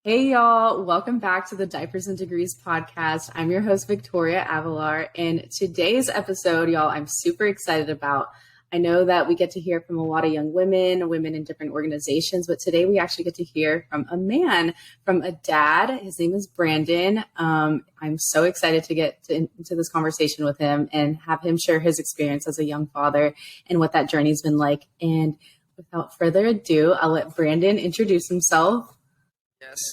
Hey y'all, welcome back to the Diapers and Degrees podcast. I'm your host, Victoria Avalar, and today's episode, y'all, I'm super excited about. I know that we get to hear from a lot of young women in different organizations, but today we actually get to hear from a man, from a dad. His name is Brandon. I'm so excited to get into this conversation with him and have him share his experience as a young father and what that journey's been like. And without further ado, I'll let Brandon introduce himself.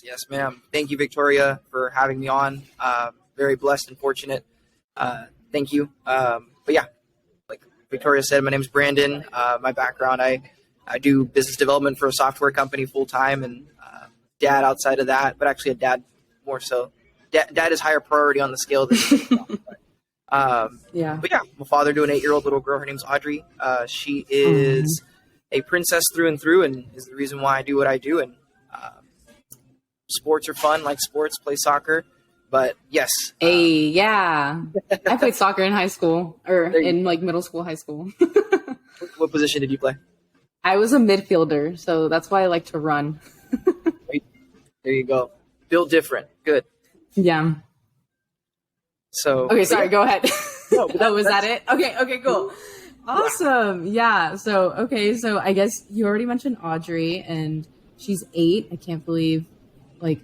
Yes, ma'am. Thank you, Victoria, for having me on. Very blessed and fortunate. Thank you. But yeah, like Victoria said, my name is Brandon. My background, I do business development for a software company full time, and dad outside of that, but actually a dad more so. Dad is higher priority on the scale than Yeah. But yeah, I'm a father to an 8-year-old little girl. Her name's Audrey. She is a princess through and through, and is the reason why I do what I do. And sports are fun, like sports, play soccer. But yes. Yeah. I played soccer in high school or in like middle school, high school. What position did you play? I was a midfielder, so that's why I like to run. Right. There you go. Built different. Good. Yeah. So. Okay, sorry, yeah. go ahead. No, but was that it? Okay, cool. Awesome. Yeah. So I guess you already mentioned Audrey, and she's 8. I can't believe, like,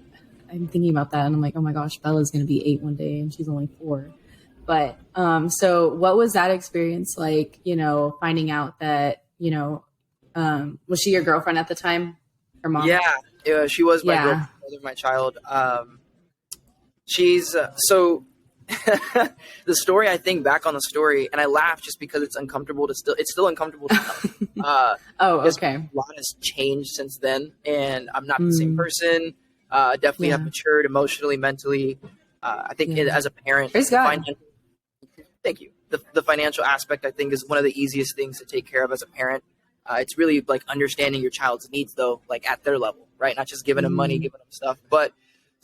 I'm thinking about that and I'm like, oh my gosh, Bella's going to be 8 one day and she's only 4. But, so what was that experience like, finding out that, was she your girlfriend at the time? Her mom? Yeah, she was my girlfriend, my child. She's, so the story, I think back on the story and I laugh just because it's still uncomfortable to tell. Okay. A lot has changed since then and I'm not the same person. Definitely have matured emotionally, mentally. I think as a parent, thank you. The financial aspect, I think, is one of the easiest things to take care of as a parent. It's really like understanding your child's needs, though, like at their level, right? Not just giving them money, giving them stuff. But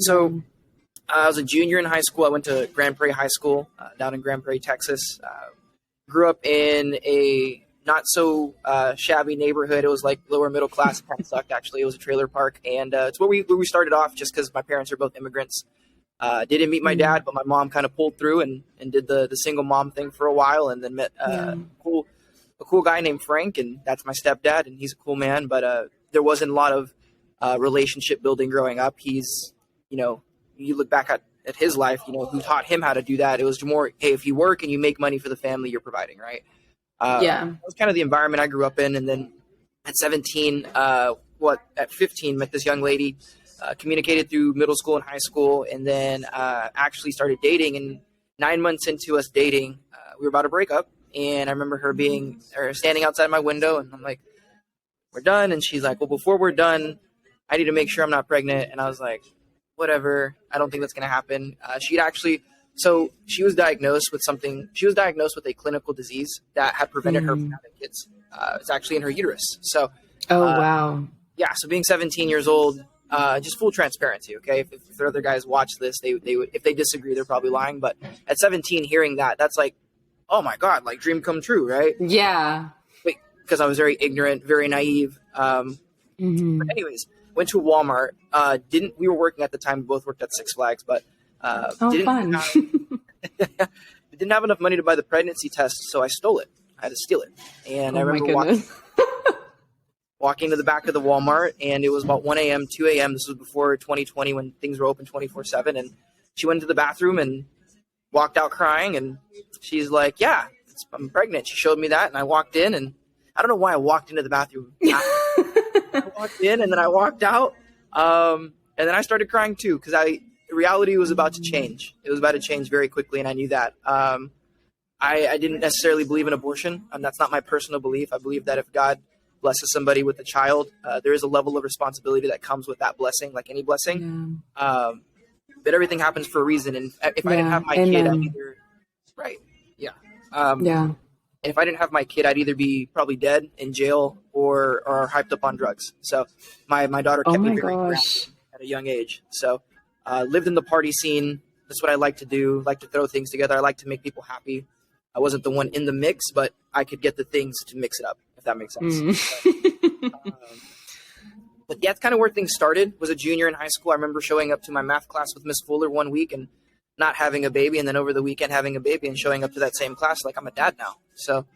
so I was a junior in high school. I went to Grand Prairie High School down in Grand Prairie, Texas. Grew up in a not so shabby neighborhood. It was like lower middle class. It kind of sucked, actually. It was a trailer park, and it's where we started off, just because my parents are both immigrants. Didn't meet my dad, but my mom kind of pulled through and did the single mom thing for a while, and then met a cool guy named Frank, and that's my stepdad, and he's a cool man. But there wasn't a lot of relationship building growing up. He's, you look back at his life, who taught him how to do that. It was more, hey, if you work and you make money for the family, you're providing, right? That was kind of the environment I grew up in. And then at 17, at 15, met this young lady, communicated through middle school and high school, and then actually started dating. And 9 months into us dating, we were about to break up. And I remember her standing outside my window, and I'm like, we're done. And she's like, well, before we're done, I need to make sure I'm not pregnant. And I was like, whatever. I don't think that's going to happen. So she was diagnosed with a clinical disease that had prevented her from having kids. It's actually in her uterus. So, wow. Yeah. So being 17 years old, just full transparency. Okay. If the other guys watch this, they would, if they disagree, they're probably lying. But at 17, hearing that's like, oh my God, like dream come true. Right. Yeah. Because I was very ignorant, very naive. But anyways, went to Walmart. We were working at the time. We both worked at Six Flags, but fun. Didn't have enough money to buy the pregnancy test, so I stole it. I had to steal it. And I remember walking to the back of the Walmart, and it was about 1 a.m., 2 a.m. This was before 2020 when things were open 24/7. And she went to the bathroom and walked out crying, and she's like, yeah, I'm pregnant. She showed me that, and I walked in, and I don't know why I walked into the bathroom. I walked in, and then I walked out, and then I started crying too, because reality was about to change. It was about to change very quickly, and I knew that. I didn't necessarily believe in abortion. That's not my personal belief. I believe that if God blesses somebody with a child, there is a level of responsibility that comes with that blessing, like any blessing. But everything happens for a reason, and if I didn't have my kid, I'd either and if I didn't have my kid, I'd either be probably dead, in jail, or hyped up on drugs. So my daughter kept me very grounded at a young age. So lived in the party scene. That's what I like to do. Like to throw things together. I like to make people happy. I wasn't the one in the mix, but I could get the things to mix it up, if that makes sense. But yeah, that's kind of where things started. Was a junior in high school. I remember showing up to my math class with Miss Fuller one week and not having a baby, and then over the weekend having a baby and showing up to that same class like I'm a dad now. So,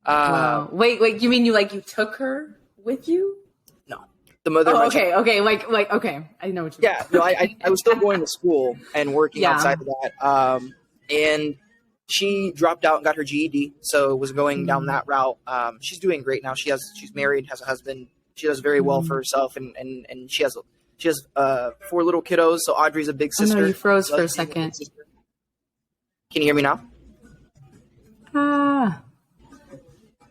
wow. Wait, you mean you took her with you? No, the mother. Oh, okay, okay. I know what you mean. Yeah, no, I was still going to school and working outside of that. And she dropped out and got her GED, so was going down that route. She's doing great now. She's married, has a husband. She does very well for herself, and she has 4 little kiddos. So Audrey's a big sister. Oh, no, you froze for a second. Can you hear me now? I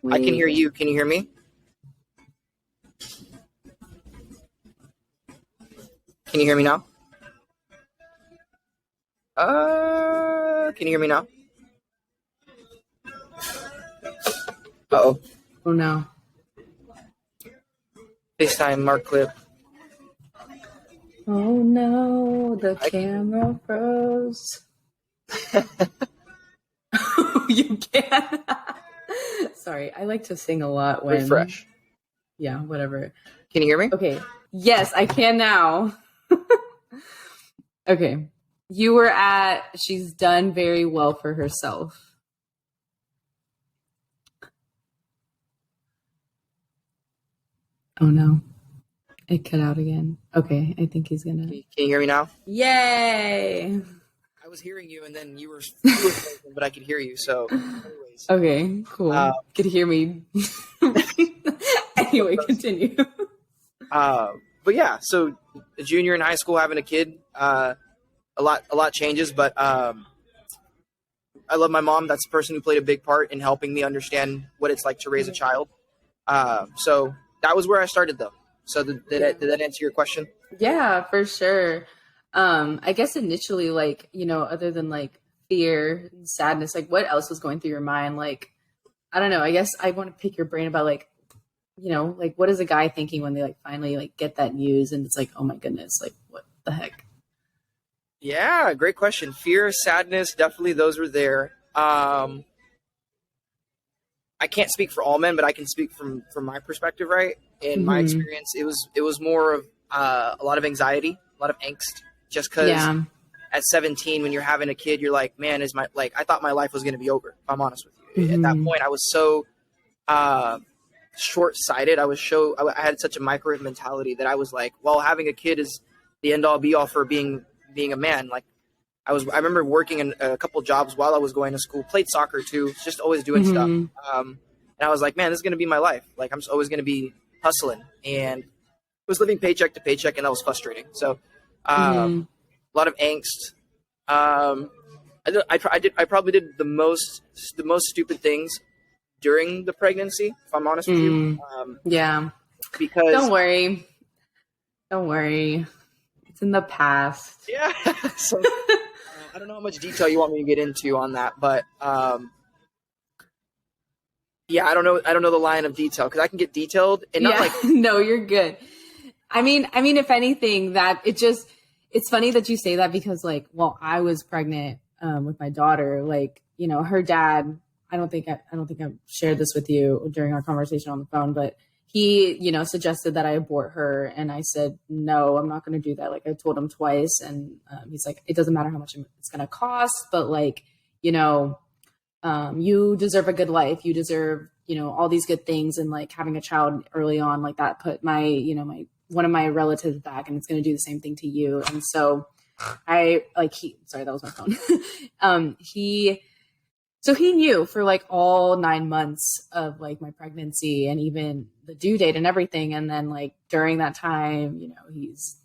can hear you. Can you hear me? Can you hear me now? Can you hear me now? Uh-oh. Oh, no. FaceTime, Mark Clip. Oh, no. The camera froze. You can. Sorry, I like to sing a lot when... Refresh. Yeah, whatever. Can you hear me? Okay. Yes, I can now. Okay. You were at, she's done very well for herself. Oh no. It cut out again. Okay, I think he's gonna. Can you hear me now? Yay! I was hearing you, and then you were frozen, but I could hear you. So, anyways. Okay, cool. Could hear me. Anyway, continue. But yeah, so a junior in high school, having a kid, a lot changes, but I love my mom. That's the person who played a big part in helping me understand what it's like to raise a child. So that was where I started, though. So did that answer your question? Yeah, for sure. I guess initially, other than fear and sadness, what else was going through your mind? I don't know. I guess I want to pick your brain about what is a guy thinking when they finally get that news and it's oh my goodness, what the heck? Yeah, great question. Fear, sadness, definitely those were there. I can't speak for all men, but I can speak from my perspective, right? In my experience, it was more of a lot of anxiety, a lot of angst, just because at 17, when you're having a kid, you're like, man, I thought my life was going to be over, if I'm honest with you. At that point, I was so short-sighted. I had such a microwave mentality that I was like, well, having a kid is the end all be all for being a man. I remember working in a couple jobs while I was going to school, played soccer too, just always doing stuff. And I was like, man, this is going to be my life. I'm just always going to be hustling, and I was living paycheck to paycheck, and that was frustrating. So, a lot of angst. I probably did the most stupid things during the pregnancy, if I'm honest with you. Because don't worry. It's in the past. Yeah. So I don't know how much detail you want me to get into on that, but yeah, I don't know the line of detail because I can get detailed and not no, you're good. I mean, if anything, it's funny that you say that because I was pregnant with my daughter, her dad. I don't think I've shared this with you during our conversation on the phone, but he, suggested that I abort her. And I said, no, I'm not going to do that. I told him twice. And he's like, it doesn't matter how much it's going to cost, but you deserve a good life. You deserve, all these good things. And having a child early on that put my, one of my relatives back, and it's going to do the same thing to you. And so sorry, that was my phone. So he knew for all 9 months of my pregnancy and even the due date and everything. And then during that time, he's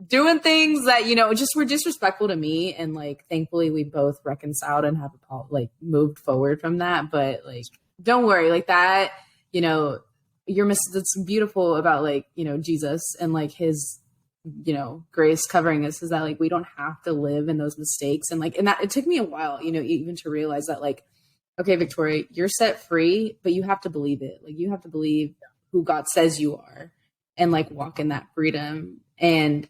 doing things that, just were disrespectful to me. And thankfully we both reconciled and have moved forward from that. But don't worry, that, that's beautiful about Jesus and his, grace covering us is that we don't have to live in those mistakes. And and that it took me a while, even to realize that okay, Victoria, you're set free, but you have to believe it. You have to believe who God says you are and walk in that freedom. And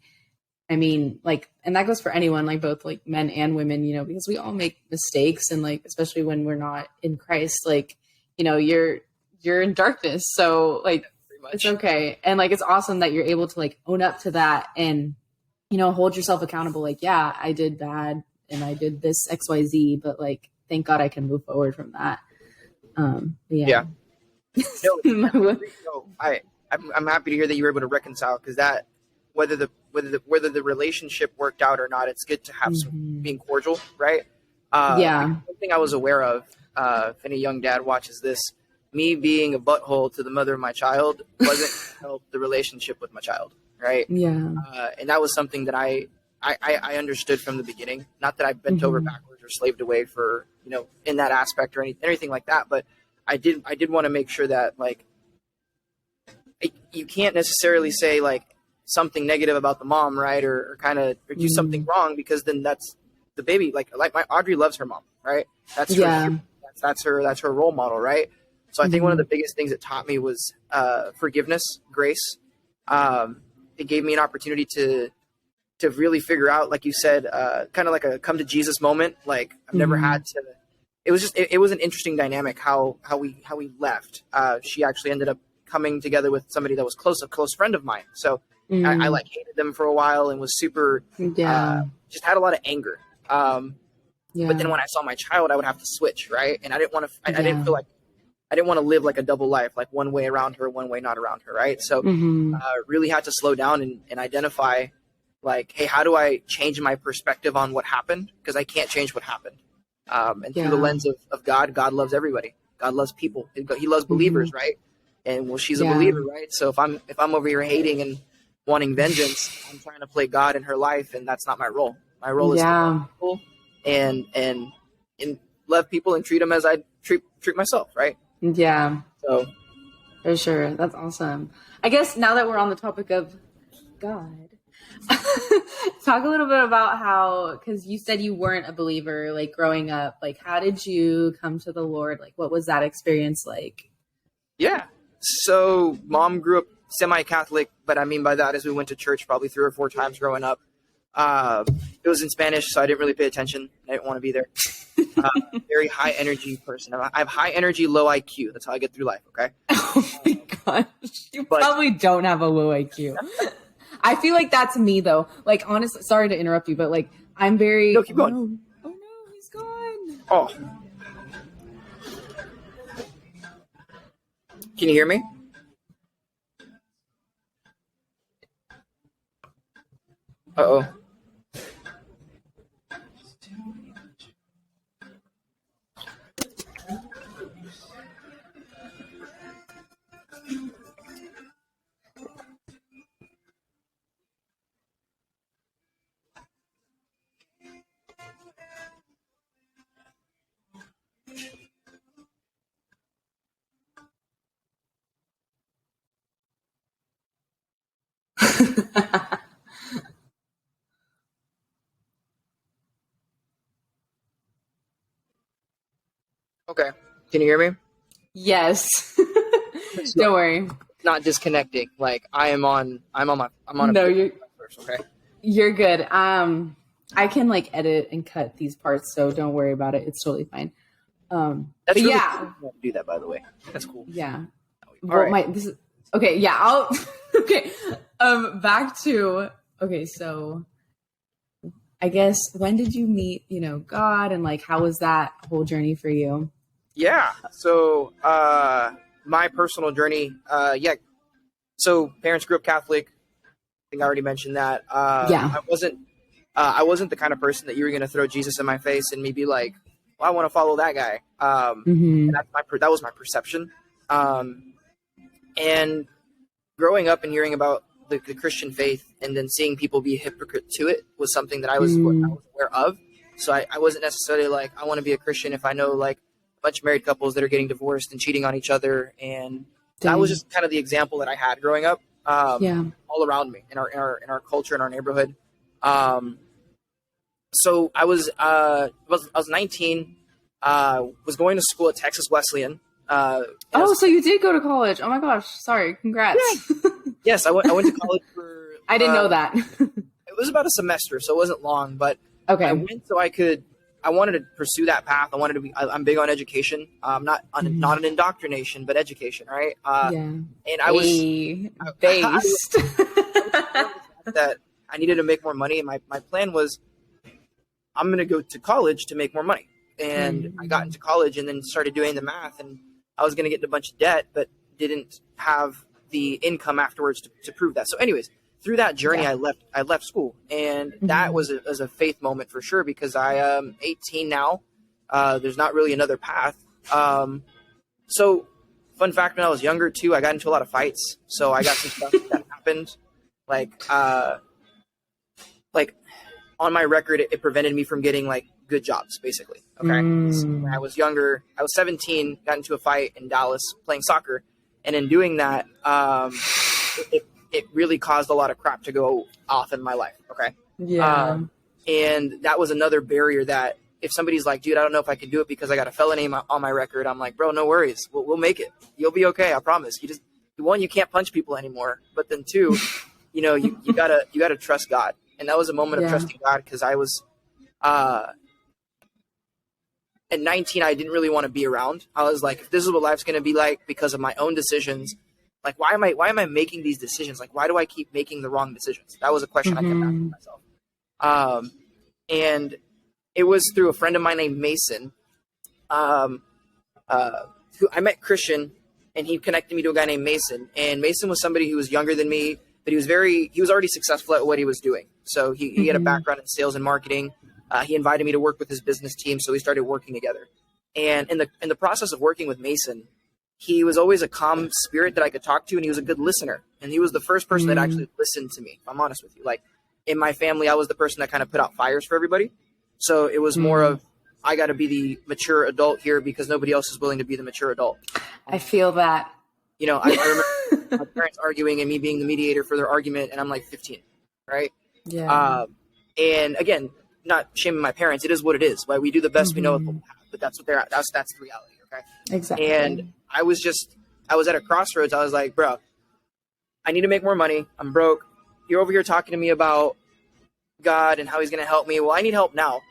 I mean, and that goes for anyone, both men and women, because we all make mistakes. And especially when we're not in Christ, you're in darkness. So much. It's okay. And like, it's awesome that you're able to like own up to that and, you know, hold yourself accountable. Like, yeah, I did bad and I did this XYZ, but like, thank God I can move forward from that. Yeah. No, I'm happy to hear that you were able to reconcile, because that, whether the relationship worked out or not, it's good to have some being cordial, right? One thing I was aware of, if any young dad watches this, me being a butthole to the mother of my child wasn't help the relationship with my child, right? Yeah. And that was something that I understood from the beginning. Not that I bent over backwards or slaved away for, you know, in that aspect or anything like that, but I did want to make sure that, like, you can't necessarily say like something negative about the mom, right? Or kind of do something wrong, because then that's the baby. Like my Audrey loves her mom, right? That's her, that's her role model, right? So I think one of the biggest things it taught me was forgiveness, grace. It gave me an opportunity to really figure out, like you said, kind of like a come to Jesus moment. Like I've never had to. It was just it was an interesting dynamic how we left. She actually ended up coming together with somebody that was a close friend of mine. So I like hated them for a while and was super just had a lot of anger. But then when I saw my child, I would have to switch, right? And I didn't want to. I didn't feel like I didn't want to live like a double life, like one way around her, one way not around her, right? So really had to slow down and identify, like, hey, how do I change my perspective on what happened? Because I can't change what happened. And through the lens of God, God loves everybody. God loves people. He loves believers, right? And well, she's a believer, right? So if I'm over here hating and wanting vengeance, I'm trying to play God in her life, and that's not my role. My role is to love people and love people and treat them as I treat myself, right? Yeah. So for sure. That's awesome. I guess now that we're on the topic of God, talk a little bit about how, because you said you weren't a believer, like growing up, like how did you come to the Lord? Like what was that experience like? Yeah. So mom grew up semi-Catholic, but I mean by that is we went to church probably 3 or 4 times growing up. It was in Spanish, so I didn't really pay attention. I didn't want to be there. Very high energy person. I have high energy, low IQ. That's how I get through life. Okay. Oh my gosh. You probably don't have a low IQ. I feel like that's me though. Like honestly, sorry to interrupt you, but like I'm very. No, keep going. Oh no, he's gone. Oh. Can you hear me? Uh-oh. Okay. Can you hear me? Yes. Don't worry. Not disconnecting. Like I'm on No, you're first, okay? You're good. I can like edit and cut these parts, so don't worry about it. It's totally fine. That's really cool to do that, by the way. That's cool. Yeah. All right. This is okay. Yeah. I'll okay. Back to okay. So, I guess when did you meet, you know, God, and like how was that whole journey for you? Yeah. So, my personal journey. So parents grew up Catholic. I think I already mentioned that. I wasn't the kind of person that you were going to throw Jesus in my face and me be like, well, I want to follow that guy. And that was my perception. And growing up and hearing about the Christian faith and then seeing people be a hypocrite to it was something that I was aware of. So I wasn't necessarily like, I want to be a Christian if I know like a bunch of married couples that are getting divorced and cheating on each other. And that was just kind of the example that I had growing up, all around me in our culture, in our neighborhood. So I was 19, was going to school at Texas Wesleyan. So you did go to college. Oh my gosh. Sorry. Congrats. Yeah. Yes. I went to college for, I didn't know that. It was about a semester, so it wasn't long, but okay. I went so I could I wanted to pursue that path. I wanted to be, I'm big on education. Not an indoctrination, but education. Right. And I was based that I needed to make more money. And my plan was, I'm going to go to college to make more money. And I got into college and then started doing the math, and I was going to get in a bunch of debt, but didn't have the income afterwards to prove that. So anyways, through that journey, I left school, and that was a faith moment for sure, because I am 18 now. There's not really another path. So fun fact, when I was younger too, I got into a lot of fights. So I got some stuff that happened, like on my record, it prevented me from getting like good jobs, basically. Okay. So when I was younger, I was 17, got into a fight in Dallas playing soccer. And in doing that, it really caused a lot of crap to go off in my life. Okay. Yeah. And that was another barrier that if somebody's like, dude, I don't know if I can do it because I got a felony on my record. I'm like, bro, no worries. We'll make it. You'll be okay. I promise. One, you can't punch people anymore. But then two, you gotta trust God. And that was a moment of trusting God, because I was, at 19, I didn't really want to be around. I was like, if this is what life's going to be like because of my own decisions, like, why am I making these decisions? Like, why do I keep making the wrong decisions? That was a question I kept asking myself. And it was through a friend of mine named Mason, who I met Christian, and he connected me to a guy named Mason. And Mason was somebody who was younger than me, but he was already successful at what he was doing. So he had a background in sales and marketing. He invited me to work with his business team, so we started working together. And in the process of working with Mason, he was always a calm spirit that I could talk to, and he was a good listener. And he was the first person that actually listened to me, if I'm honest with you. Like, in my family, I was the person that kind of put out fires for everybody. So it was more of, I got to be the mature adult here because nobody else is willing to be the mature adult. I feel that. I remember my parents arguing and me being the mediator for their argument, and I'm like 15, right? Yeah. And again, not shaming my parents. It is what it is. Right? We do the best we know with what we have, but that's what that's the reality. Okay. Exactly. And I was at a crossroads. I was like, bro, I need to make more money. I'm broke. You're over here talking to me about God and how he's going to help me. Well, I need help now.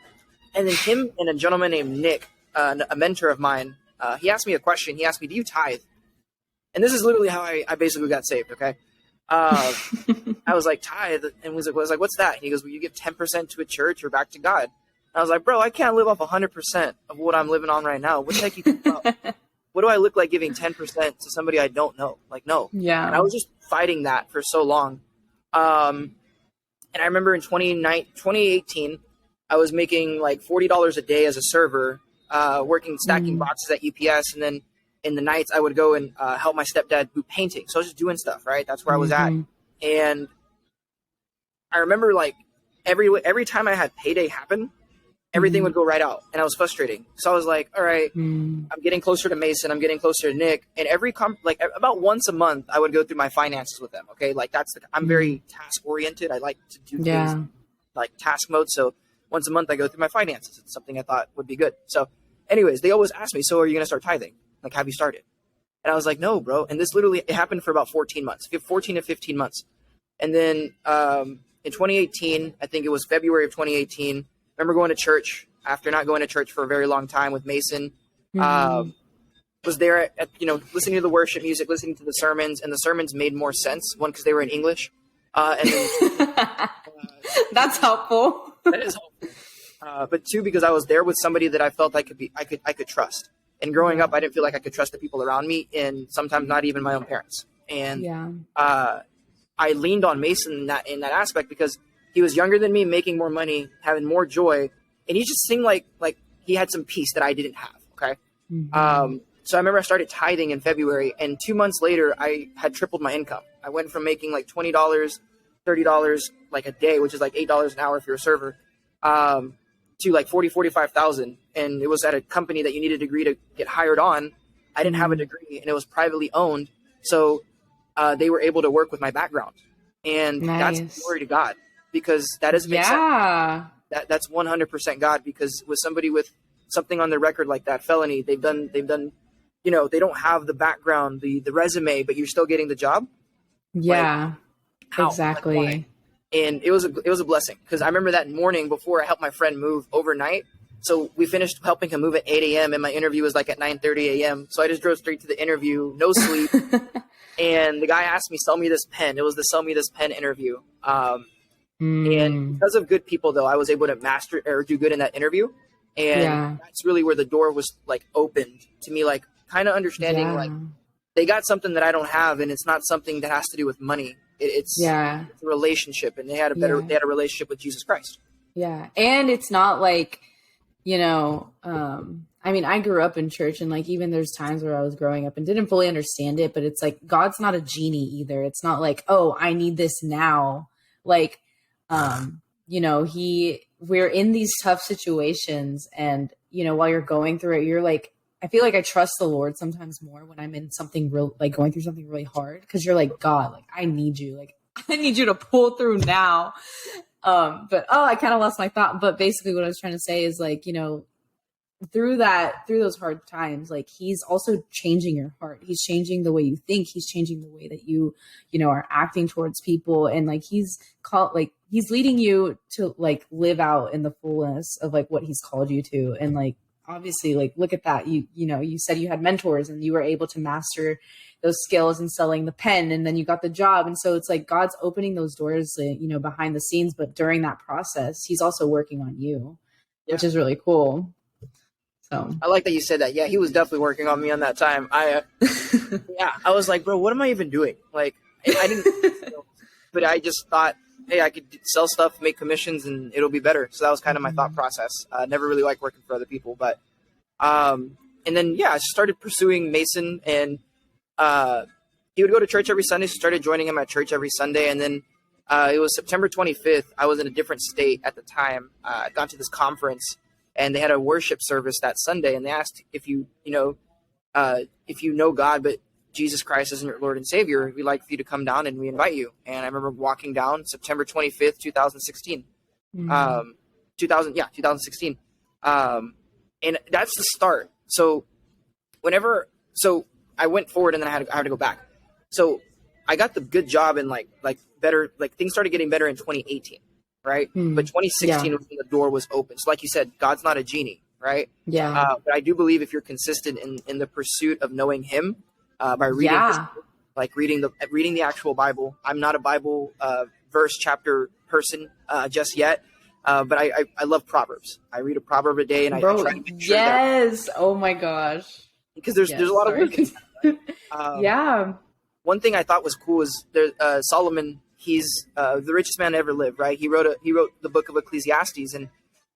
And then him and a gentleman named Nick, a mentor of mine, he asked me a question. He asked me, do you tithe? And this is literally how I basically got saved. Okay. I was like, tithe. And was like, what's that? And he goes, well, you give 10% to a church or back to God. And I was like, bro, I can't live off 100% of what I'm living on right now. What the heck you think about? What do I look like giving 10% to somebody I don't know? Like, no. Yeah. And I was just fighting that for so long. And I remember in 2018, I was making like $40 a day as a server, stacking boxes at UPS. And then in the nights I would go and help my stepdad do painting. So I was just doing stuff, right? That's where I was at. And I remember like every time I had payday happen, everything would go right out, and I was frustrating. So I was like, all right, I'm getting closer to Mason. I'm getting closer to Nick. And about once a month, I would go through my finances with them. Okay. Like I'm very task oriented. I like to do things like task mode. So once a month I go through my finances. It's something I thought would be good. So anyways, they always ask me, so are you going to start tithing? Like, have you started? And I was like, no, bro. And this it happened for about 14 months, 14 to 15 months. And then in 2018, I think it was February of 2018, I remember going to church after not going to church for a very long time with Mason. Was there at listening to the worship music, listening to the sermons, and the sermons made more sense. One, because they were in English. And then, that's helpful. That is helpful. But two, because I was there with somebody that I felt I could trust. And growing up, I didn't feel like I could trust the people around me, and sometimes not even my own parents. And I leaned on Mason in that aspect because he was younger than me, making more money, having more joy, and he just seemed like he had some peace that I didn't have. Okay. So I remember I started tithing in February, and 2 months later, I had tripled my income. I went from making like $20, $30 like a day, which is like $8 an hour if you're a server, to like 45,000. And it was at a company that you need a degree to get hired on. I didn't have a degree, and it was privately owned. So they were able to work with my background, and that's glory to God, because that doesn't make sense. That's 100% God, because with somebody with something on their record like that, felony, they've done, they don't have the background, the resume, but you're still getting the job. Yeah, like, exactly. Like, and it was a blessing, because I remember that morning before I helped my friend move overnight, so we finished helping him move at 8 a.m. and my interview was like at 9:30 a.m. So I just drove straight to the interview, no sleep. And the guy asked me, sell me this pen. It was the sell me this pen interview. And because of good people, though, I was able to master or do good in that interview. And that's really where the door was like opened to me, like kind of understanding like they got something that I don't have, and it's not something that has to do with money. It's a relationship, and they had a relationship with Jesus Christ. Yeah. And it's not like, you know, I mean, I grew up in church, and like, even there's times where I was growing up and didn't fully understand it, but it's like, God's not a genie either. It's not like, oh, I need this now. Like, you know, we're in these tough situations, and, you know, while you're going through it, you're like, I feel like I trust the Lord sometimes more when I'm in something real, like going through something really hard. 'Cause you're like, God, like, I need you. Like, I need you to pull through now. I kind of lost my thought, but basically what I was trying to say is like, you know, through those hard times, like, he's also changing your heart. He's changing the way you think. He's changing the way that you know, are acting towards people. And like, he's leading you to like live out in the fullness of like what he's called you to. And like, obviously, like, look at that. You know, you said you had mentors and you were able to master those skills in selling the pen, and then you got the job. And so it's like, God's opening those doors, you know, behind the scenes, but during that process, he's also working on you, which is really cool. So I like that you said that. Yeah, he was definitely working on me on that time. I was like, bro, what am I even doing? Like, I didn't, but I just thought, hey, I could sell stuff, make commissions, and it'll be better. So that was kind of my thought process. Never really liked working for other people, but, and then, I started pursuing Mason, and, he would go to church every Sunday. So started joining him at church every Sunday. And then, it was September 25th. I was in a different state at the time. I'd gone to this conference, and they had a worship service that Sunday, and they asked if you know God, but Jesus Christ isn't your Lord and Savior, we'd like for you to come down and we invite you. And I remember walking down September 25th, 2016. 2016. And that's the start. So I went forward, and then I had to go back. So I got the good job, and like better, like things started getting better in 2018. Right. But 2016 was when the door was open. So like you said, God's not a genie. Right. Yeah. But I do believe if you're consistent in the pursuit of knowing him, by reading, reading the actual Bible. I'm not a Bible verse chapter person just yet. But I love Proverbs. I read a proverb a day, and I try to make sure that, oh my gosh. Because there's a lot of wisdom. Right? One thing I thought was cool is Solomon. He's the richest man to ever live, right? He wrote the book of Ecclesiastes, and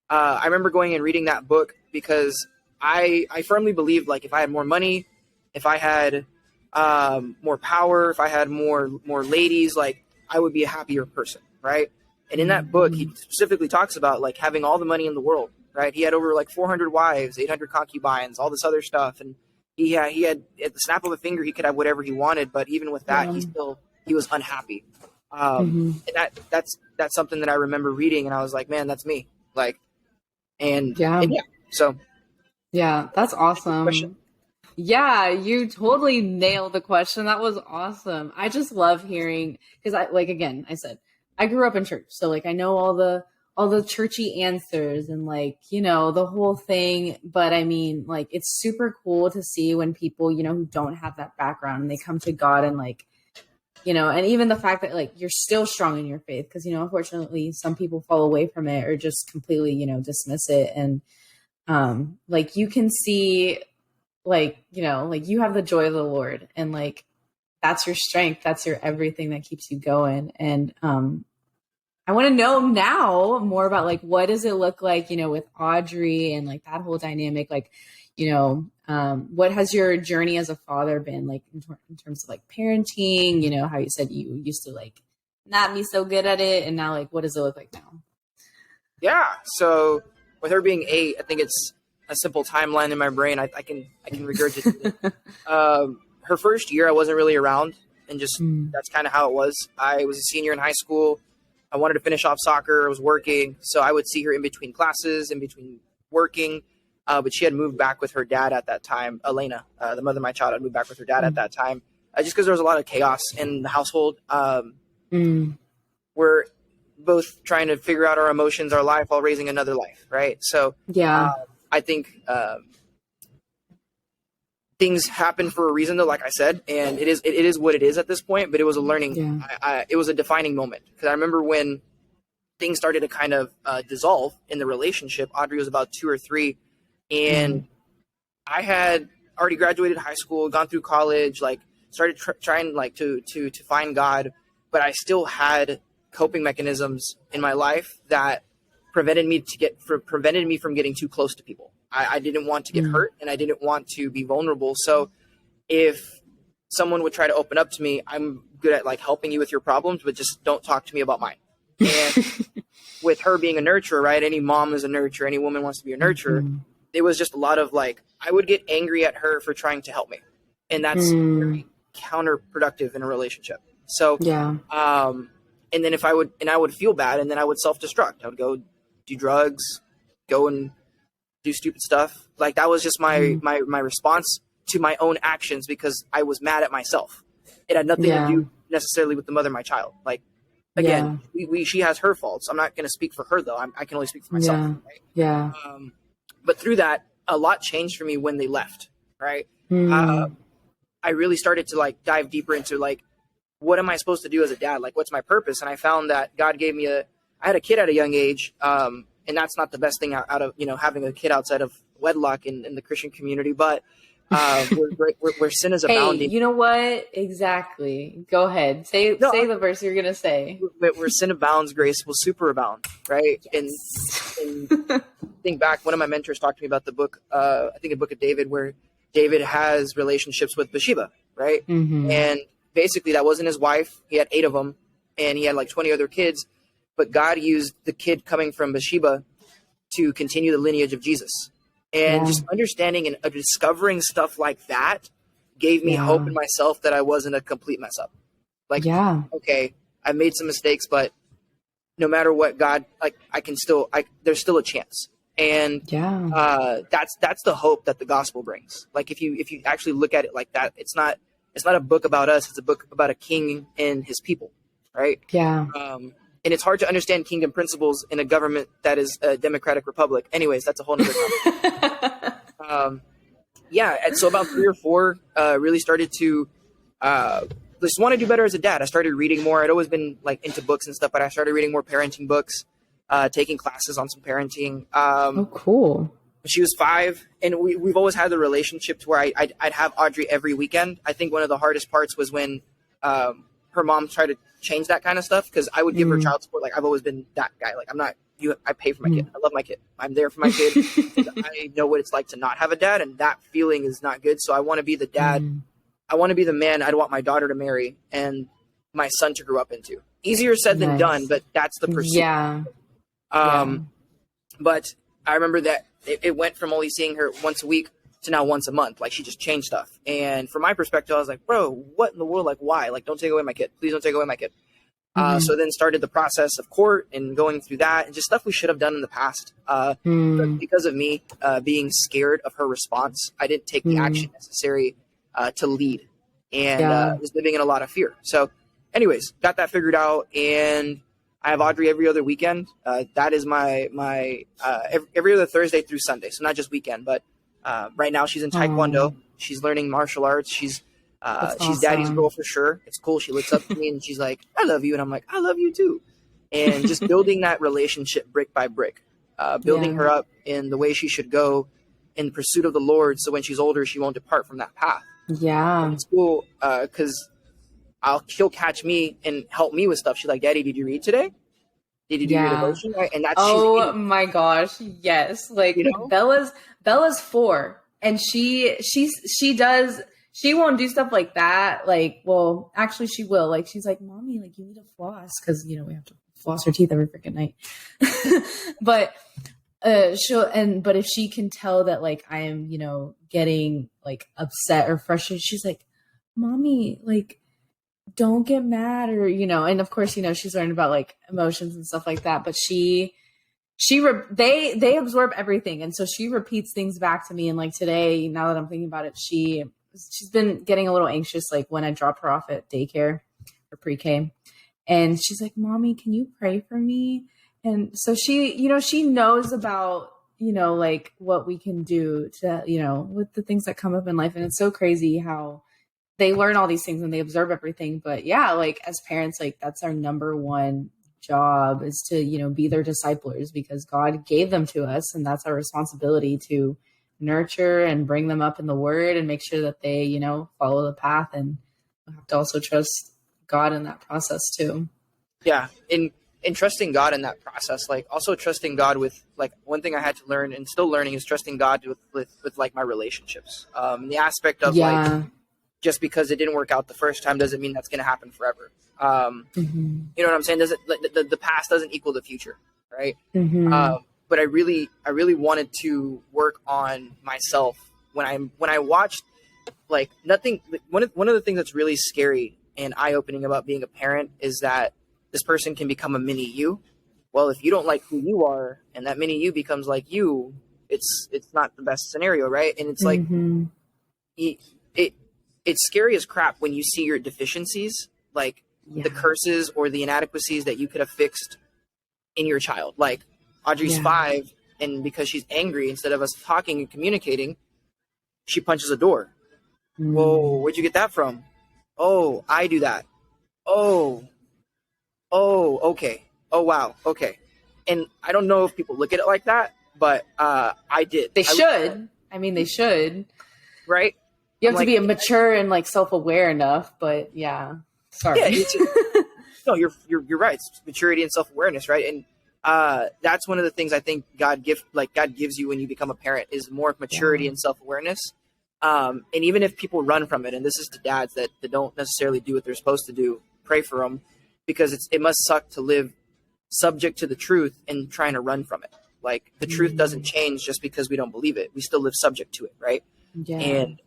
I remember going and reading that book because I firmly believed, like, if I had more money, if I had more power, if I had more ladies, like, I would be a happier person, right? And in that book, he specifically talks about like having all the money in the world, right? He had over like 400 wives, 800 concubines, all this other stuff, and he had at the snap of a finger, he could have whatever he wanted, but even with that, he was unhappy. And that's something that I remember reading, and I was like, man, that's me. Like, so that's awesome. Yeah, you totally nailed the question. That was awesome. I just love hearing, because I said, I grew up in church, so like I know all the churchy answers and like, you know, the whole thing. But I mean, like, it's super cool to see when people, you know, who don't have that background, and they come to God, and like, you know, and even the fact that like you're still strong in your faith, because, you know, unfortunately some people fall away from it or just completely, you know, dismiss it. And like you can see, like, you know, like you have the joy of the Lord, and like that's your strength, that's your everything that keeps you going. And I want to know now more about like, what does it look like, you know, with Audrey and like that whole dynamic, like, you know, what has your journey as a father been like in terms of like parenting, you know, how you said you used to like not be so good at it, and now like, what does it look like now? Yeah. So with her being 8, I think it's a simple timeline in my brain. I can regurgitate it. Her first year, I wasn't really around, and just that's kind of how it was. I was a senior in high school. I wanted to finish off soccer. I was working, so I would see her in between classes, in between working. But she had moved back with her dad at that time. Elena, the mother of my child, had moved back with her dad at that time, just because there was a lot of chaos in the household. Where both trying to figure out our emotions, our life, while raising another life, right? So I think things happen for a reason, though, like I said, and it is what it is at this point. But it was a learning. It was a defining moment, because I remember when things started to kind of dissolve in the relationship. Audrey was about 2 or 3, and I had already graduated high school, gone through college, like started trying like to find God, but I still had coping mechanisms in my life that prevented me from getting too close to people. I didn't want to get hurt, and I didn't want to be vulnerable. So if someone would try to open up to me, I'm good at like helping you with your problems, but just don't talk to me about mine. And with her being a nurturer, right? Any mom is a nurturer. Any woman wants to be a nurturer. It was just a lot of like, I would get angry at her for trying to help me. And that's very counterproductive in a relationship. So, and then I would feel bad, and then I would self-destruct. I would go do drugs, go and do stupid stuff. Like that was just my response to my own actions, because I was mad at myself. It had nothing to do necessarily with the mother of my child. Like, again, she has her faults. I'm not going to speak for her though. I can only speak for myself. Right? But through that, a lot changed for me when they left. Right. I really started to like dive deeper into like, what am I supposed to do as a dad? Like, what's my purpose? And I found that God gave me I had a kid at a young age. And that's not the best thing out of, having a kid outside of wedlock in the Christian community, but where sin is abounding. Hey, you know what? Exactly. Go ahead. Say the verse you're going to say. Where sin abounds, grace will superabound. Right. Yes. And think back, one of my mentors talked to me about the book, I think a book of David, where David has relationships with Bathsheba. Right. And basically that wasn't his wife. He had 8 of them, and he had like 20 other kids, but God used the kid coming from Bathsheba to continue the lineage of Jesus. And just understanding and discovering stuff like that gave me hope in myself that I wasn't a complete mess up. Like, okay, I made some mistakes, but no matter what, God, like there's still a chance. And that's the hope that the gospel brings. Like if you actually look at it like that, it's not a book about us. It's a book about a king and his people. Right. And it's hard to understand kingdom principles in a government that is a democratic republic. Anyways, that's a whole nother topic. And so about 3 or 4, really started to just want to do better as a dad. I started reading more. I'd always been like into books and stuff, but I started reading more parenting books, taking classes on some parenting. Oh, cool. She was 5, and we've always had the relationship to where I'd have Audrey every weekend. I think one of the hardest parts was when her mom tried to change that kind of stuff, because I would give her child support. Like I've always been that guy. Like I pay for my kid. I love my kid. I'm there for my kid. I know what it's like to not have a dad, and that feeling is not good. So I want to be the dad. I want to be the man I'd want my daughter to marry and my son to grow up into. Easier said than done, but that's the pursuit. But I remember that it went from only seeing her once a week to now once a month. Like she just changed stuff. And from my perspective, I was like, bro, what in the world? Like, why? Like, don't take away my kid. Please don't take away my kid. So then started the process of court and going through that and just stuff we should have done in the past. But because of me being scared of her response, I didn't take the action necessary to lead, and was living in a lot of fear. So anyways, got that figured out, and I have Audrey every other weekend. That is my every other Thursday through Sunday. So not just weekend, but right now she's in Taekwondo. She's learning martial arts. She's awesome. Daddy's girl for sure. It's cool. She looks up to me and she's like, I love you. And I'm like, I love you too. And just building that relationship brick by brick, building her up in the way she should go in pursuit of the Lord. So when she's older, she won't depart from that path. Yeah. And it's cool. Cause she'll catch me and help me with stuff. She's like, Daddy, did you read today? Did you do your devotion? Right? And that's, my gosh. Yes. Like Bella's 4 and she won't do stuff like that. Like, well, actually she will. Like, she's like, Mommy, like you need to floss. Cause we have to floss her teeth every freaking night. But, but if she can tell that like, I am, getting like upset or frustrated, she's like, Mommy, like, don't get mad or, and of course, she's learned about like emotions and stuff like that, but they absorb everything. And so she repeats things back to me. And like today, now that I'm thinking about it, she's been getting a little anxious, like when I drop her off at daycare or pre-K. And she's like, Mommy, can you pray for me? And so she, she knows about, like what we can do to, with the things that come up in life. And it's so crazy how they learn all these things and they observe everything. But yeah, like as parents, like that's our number one job, is to, be their disciplers, because God gave them to us. And that's our responsibility to nurture and bring them up in the word and make sure that they, follow the path. And we have to also trust God in that process too. Yeah. In trusting God in that process, like also trusting God with, like, one thing I had to learn and still learning is trusting God with like my relationships. The aspect of like, just because it didn't work out the first time doesn't mean that's going to happen forever. You know what I'm saying? The past doesn't equal the future. Right. But I really wanted to work on myself when I watched, like, nothing. One of the things that's really scary and eye-opening about being a parent is that this person can become a mini you. Well, if you don't like who you are and that mini you becomes like you, it's not the best scenario, right? And it's like, it's scary as crap when you see your deficiencies, like the curses or the inadequacies that you could have fixed in your child. Like Audrey's 5, and because she's angry, instead of us talking and communicating, she punches a door. Whoa, where'd you get that from? Oh, I do that. Oh, okay. Oh, wow. Okay. And I don't know if people look at it like that, but I did. They should. They should. Right? You have to be mature and like self-aware enough, but yeah. Sorry. Yeah, no, you're right. It's maturity and self-awareness, right? And that's one of the things I think God gives you when you become a parent, is more maturity and self-awareness. And even if people run from it, and this is to dads that don't necessarily do what they're supposed to do, pray for them, because it must suck to live subject to the truth and trying to run from it. Like the truth doesn't change just because we don't believe it. We still live subject to it, right? Yeah. And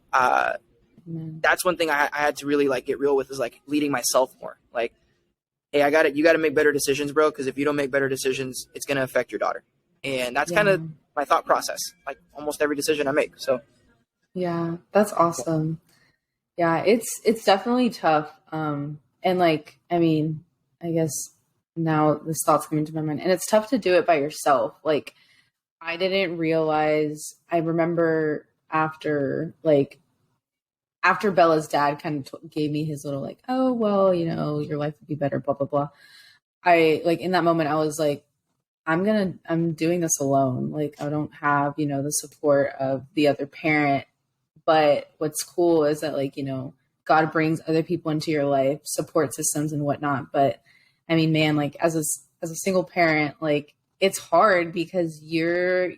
that's one thing I had to really like get real with, is like leading myself more. Like, hey, you got to make better decisions, bro, because if you don't make better decisions, it's going to affect your daughter. And that's kind of my thought process, like almost every decision I make. So yeah, that's awesome. Yeah, it's definitely tough. And like, I guess now this thought's coming to my mind, and it's tough to do it by yourself. Like, I didn't realize, I remember after Bella's dad kind of gave me his little like, oh, well, your life would be better, blah, blah, blah. I like, in that moment, I was like, I'm doing this alone. Like, I don't have, the support of the other parent. But what's cool is that, like, God brings other people into your life, support systems and whatnot. But man, like as a single parent, like it's hard because you're,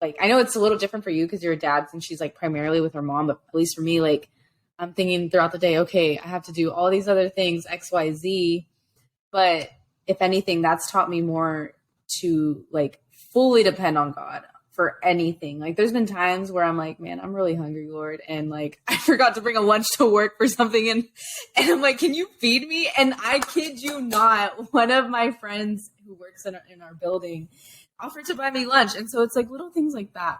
like, I know it's a little different for you because you're a dad and she's like primarily with her mom. But at least for me, like I'm thinking throughout the day, okay, I have to do all these other things, X, Y, Z. But if anything, that's taught me more to like fully depend on God for anything. Like there's been times where I'm like, man, I'm really hungry, Lord. And like, I forgot to bring a lunch to work for something. And I'm like, can you feed me? And I kid you not, one of my friends who works in our building offered to buy me lunch. And so it's like little things like that.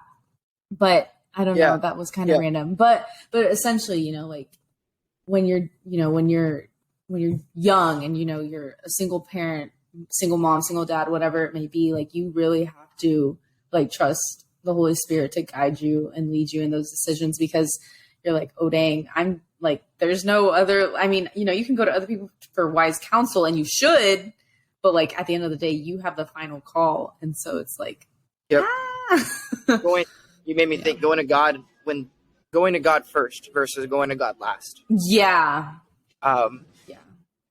But I don't know, that was kind of random. But essentially, like when you're young and, you're a single parent, single mom, single dad, whatever it may be, like you really have to like trust the Holy Spirit to guide you and lead you in those decisions, because you're like, oh dang, I'm like, there's no other, you can go to other people for wise counsel and you should, but like at the end of the day, you have the final call. And so it's like, you made me think going to God first versus going to God last. Yeah.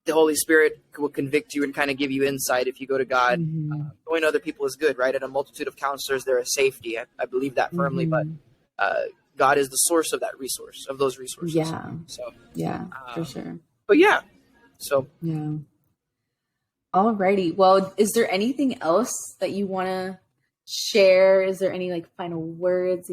The Holy Spirit will convict you and kind of give you insight if you go to God. Going to other people is good, right? At a multitude of counselors, there is safety. I believe that firmly, but God is the source of those resources. Yeah. So for sure. But yeah. So yeah. Alrighty. Well, is there anything else that you want to share? Is there any like final words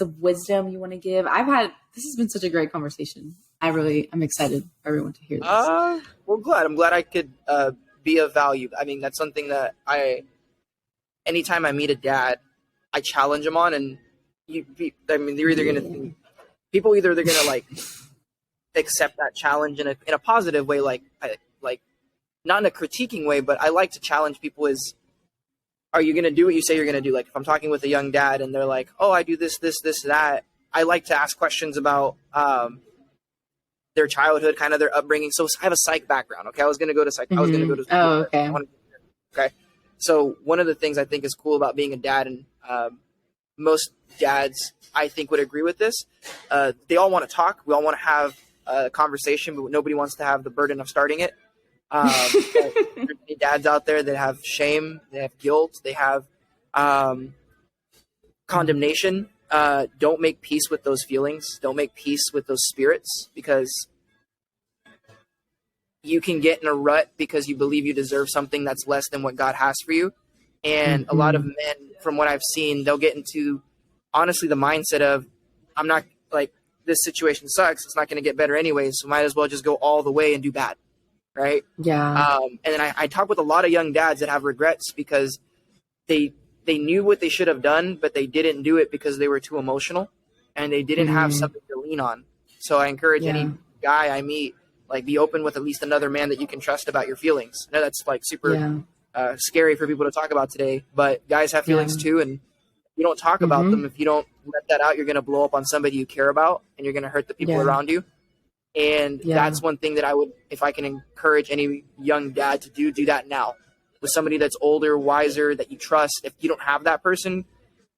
of wisdom you want to give? This has been such a great conversation. I'm excited for everyone to hear this. I'm glad I could be of value. That's something that anytime I meet a dad, I challenge them on, and they're either going to think, people they're going to like accept that challenge in a positive way, like not in a critiquing way, but I like to challenge people is, are you going to do what you say you're going to do? Like if I'm talking with a young dad and they're like, oh, I do this, that. I like to ask questions about their childhood, kind of their upbringing. So I have a psych background. Okay. I was going to go to psych. I was going to go to school. Oh, okay. Okay. So one of the things I think is cool about being a dad, and most dads, I think, would agree with this. They all want to talk. We all want to have a conversation, but nobody wants to have the burden of starting it. There's many dads out there that have shame, they have guilt, they have condemnation. Don't make peace with those feelings. Don't make peace with those spirits, because you can get in a rut because you believe you deserve something that's less than what God has for you. And a lot of men, from what I've seen, they'll get into, honestly, the mindset of, I'm not, like, this situation sucks. It's not going to get better anyways. So might as well just go all the way and do bad. Right. Yeah. And then I talk with a lot of young dads that have regrets because they knew what they should have done, but they didn't do it because they were too emotional and they didn't have something to lean on. So I encourage any guy I meet, like, be open with at least another man that you can trust about your feelings. I know that's like super scary for people to talk about today, but guys have feelings too. And you don't talk about them. If you don't let that out, you're going to blow up on somebody you care about, and you're going to hurt the people around you. And that's one thing that I would, if I can encourage any young dad to do that now with somebody that's older, wiser, that you trust. If you don't have that person,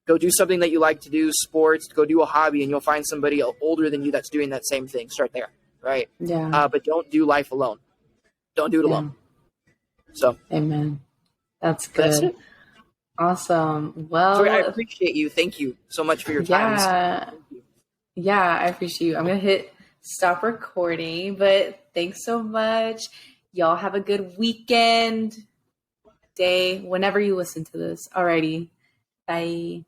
go do something that you like to do, sports, go do a hobby, and you'll find somebody older than you that's doing that same thing. Start there. Right. Yeah. But don't do life alone. Don't do it alone. So. Amen. That's good. That's it. Awesome. Well, Tori, I appreciate you. Thank you so much for your time. Yeah, I appreciate you. I'm going to hit stop recording, but thanks so much. Y'all have a good weekend, day, whenever you listen to this. Alrighty. Bye.